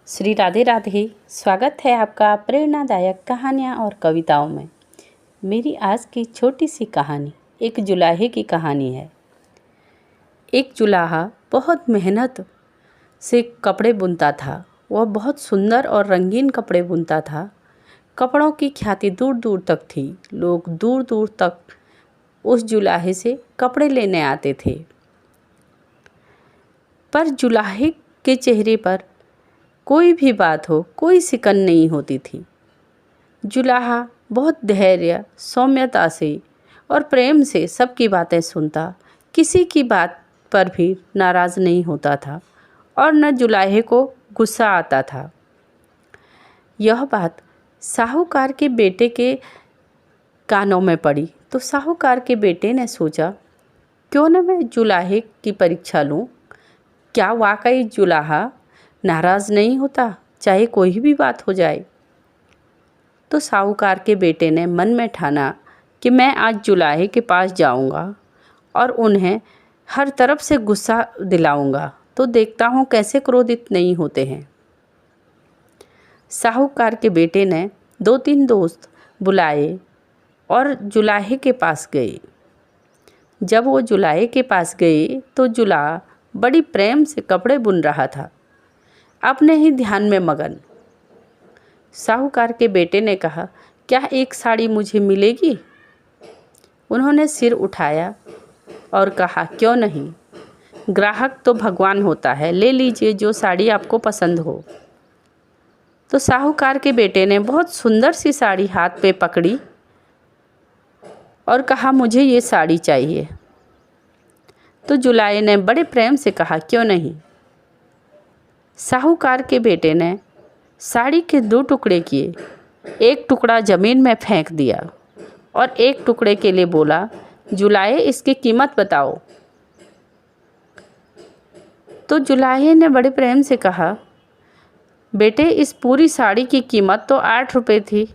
श्री राधे राधे। स्वागत है आपका प्रेरणादायक कहानियाँ और कविताओं में। मेरी आज की छोटी सी कहानी एक जुलाहे की कहानी है। एक जुलाहा बहुत मेहनत से कपड़े बुनता था। वह बहुत सुंदर और रंगीन कपड़े बुनता था। कपड़ों की ख्याति दूर दूर तक थी। लोग दूर दूर तक उस जुलाहे से कपड़े लेने आते थे। पर जुलाहे के चेहरे पर कोई भी बात हो, कोई सिकन नहीं होती थी। जुलाहा बहुत धैर्य, सौम्यता से और प्रेम से सबकी बातें सुनता, किसी की बात पर भी नाराज़ नहीं होता था और न जुलाहे को गुस्सा आता था। यह बात साहूकार के बेटे के कानों में पड़ी तो साहूकार के बेटे ने सोचा, क्यों न मैं जुलाहे की परीक्षा लूँ। क्या वाकई जुलाहा नाराज़ नहीं होता, चाहे कोई भी बात हो जाए। तो साहूकार के बेटे ने मन में ठाना कि मैं आज जुलाहे के पास जाऊंगा और उन्हें हर तरफ से गुस्सा दिलाऊंगा, तो देखता हूँ कैसे क्रोधित नहीं होते हैं। साहूकार के बेटे ने 2-3 दोस्त बुलाए और जुलाहे के पास गए। जब वो जुलाहे के पास गए तो जुलाहा बड़ी प्रेम से कपड़े बुन रहा था, अपने ही ध्यान में मगन। साहूकार के बेटे ने कहा, क्या एक साड़ी मुझे मिलेगी? उन्होंने सिर उठाया और कहा, क्यों नहीं, ग्राहक तो भगवान होता है, ले लीजिए जो साड़ी आपको पसंद हो। तो साहूकार के बेटे ने बहुत सुंदर सी साड़ी हाथ पे पकड़ी और कहा, मुझे ये साड़ी चाहिए। तो जुलाहे ने बड़े प्रेम से कहा, क्यों नहीं। साहूकार के बेटे ने साड़ी के 2 टुकड़े किए, एक टुकड़ा ज़मीन में फेंक दिया और एक टुकड़े के लिए बोला, जुलाहे इसकी कीमत बताओ। तो जुलाहे ने बड़े प्रेम से कहा, बेटे इस पूरी साड़ी की कीमत तो 8 रुपये थी,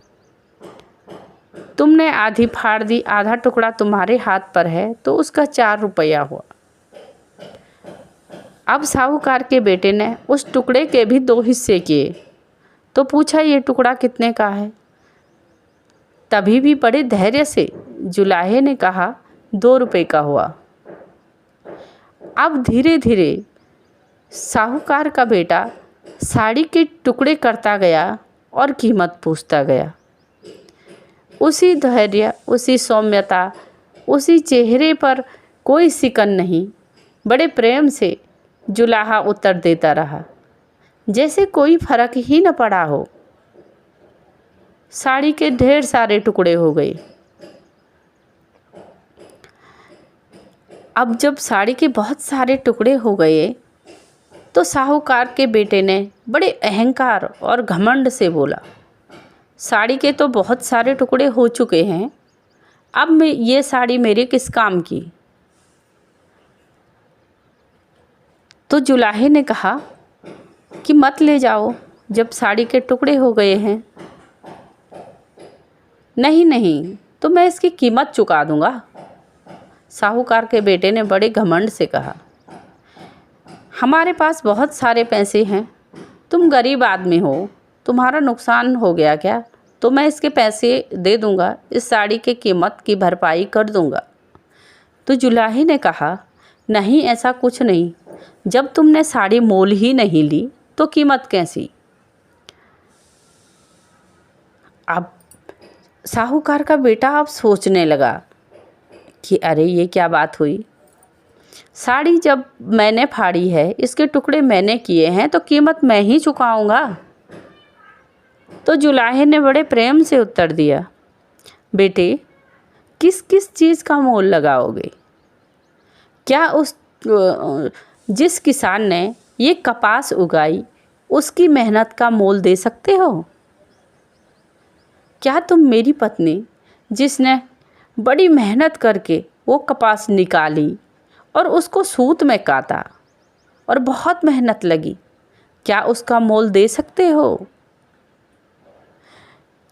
तुमने आधी फाड़ दी, आधा टुकड़ा तुम्हारे हाथ पर है तो उसका 4 रुपया हुआ। अब साहूकार के बेटे ने उस टुकड़े के भी 2 हिस्से किए तो पूछा, ये टुकड़ा कितने का है? तभी भी बड़े धैर्य से जुलाहे ने कहा, 2 रुपये का हुआ। अब धीरे धीरे साहूकार का बेटा साड़ी के टुकड़े करता गया और कीमत पूछता गया। उसी धैर्य, उसी सौम्यता, उसी चेहरे पर कोई सिकन नहीं, बड़े प्रेम से जुलाहा उत्तर देता रहा, जैसे कोई फर्क ही न पड़ा हो। साड़ी के ढेर सारे टुकड़े हो गए। अब जब साड़ी के बहुत सारे टुकड़े हो गए तो साहूकार के बेटे ने बड़े अहंकार और घमंड से बोला, साड़ी के तो बहुत सारे टुकड़े हो चुके हैं, अब ये साड़ी मेरे किस काम की। तो जुलाहे ने कहा कि मत ले जाओ, जब साड़ी के टुकड़े हो गए हैं। नहीं नहीं, तो मैं इसकी कीमत चुका दूंगा। साहूकार के बेटे ने बड़े घमंड से कहा, हमारे पास बहुत सारे पैसे हैं, तुम गरीब आदमी हो, तुम्हारा नुकसान हो गया क्या, तो मैं इसके पैसे दे दूंगा, इस साड़ी की कीमत की भरपाई कर दूंगा। तो जुलाहे ने कहा, नहीं ऐसा कुछ नहीं, जब तुमने साड़ी मोल ही नहीं ली तो कीमत कैसी। अब साहूकार का बेटा अब सोचने लगा कि अरे ये क्या बात हुई, साड़ी जब मैंने फाड़ी है, इसके टुकड़े मैंने किए हैं, तो कीमत मैं ही चुकाऊंगा। तो जुलाहे ने बड़े प्रेम से उत्तर दिया, बेटे किस किस चीज़ का मोल लगाओगे? क्या उस जिस किसान ने ये कपास उगाई उसकी मेहनत का मोल दे सकते हो? क्या तुम मेरी पत्नी जिसने बड़ी मेहनत करके वो कपास निकाली और उसको सूत में काता और बहुत मेहनत लगी, क्या उसका मोल दे सकते हो?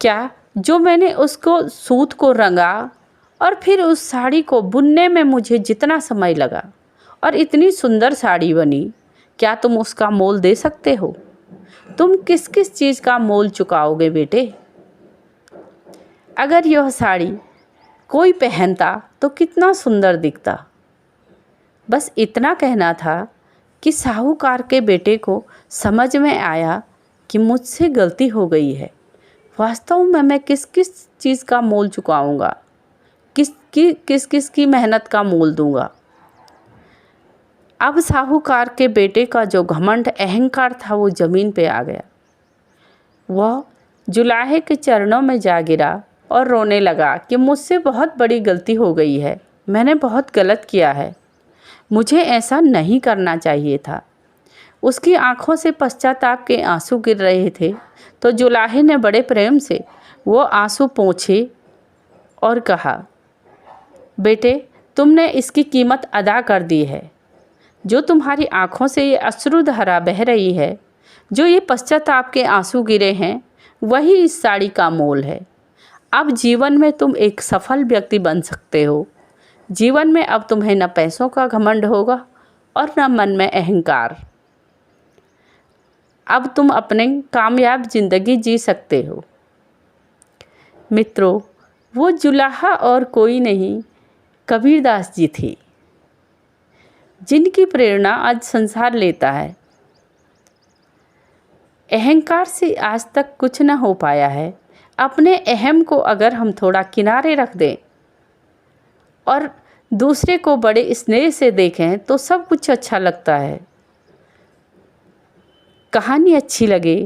क्या जो मैंने उसको सूत को रंगा और फिर उस साड़ी को बुनने में मुझे जितना समय लगा और इतनी सुंदर साड़ी बनी, क्या तुम उसका मोल दे सकते हो? तुम किस किस चीज़ का मोल चुकाओगे बेटे? अगर यह साड़ी कोई पहनता तो कितना सुंदर दिखता। बस इतना कहना था कि साहूकार के बेटे को समझ में आया कि मुझसे गलती हो गई है। वास्तव में मैं किस किस चीज़ का मोल चुकाऊंगा, किस किस की मेहनत का मोल दूंगा। अब साहूकार के बेटे का जो घमंड अहंकार था वो ज़मीन पे आ गया। वह जुलाहे के चरणों में जा गिरा और रोने लगा कि मुझसे बहुत बड़ी गलती हो गई है, मैंने बहुत गलत किया है, मुझे ऐसा नहीं करना चाहिए था। उसकी आंखों से पश्चाताप के आंसू गिर रहे थे तो जुलाहे ने बड़े प्रेम से वो आंसू पोंछे और कहा, बेटे तुमने इसकी कीमत अदा कर दी है। जो तुम्हारी आंखों से ये अश्रुधारा बह रही है, जो ये पश्चाताप के आंसू गिरे हैं, वही इस साड़ी का मोल है। अब जीवन में तुम एक सफल व्यक्ति बन सकते हो। जीवन में अब तुम्हें न पैसों का घमंड होगा और न मन में अहंकार। अब तुम अपने कामयाब जिंदगी जी सकते हो। मित्रों, वो जुलाहा और कोई नहीं, कबीरदास जी थी, जिनकी प्रेरणा आज संसार लेता है। अहंकार से आज तक कुछ न हो पाया है। अपने अहम को अगर हम थोड़ा किनारे रख दें और दूसरे को बड़े स्नेह से देखें तो सब कुछ अच्छा लगता है। कहानी अच्छी लगे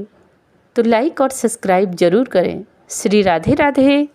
तो लाइक और सब्सक्राइब ज़रूर करें। श्री राधे राधे।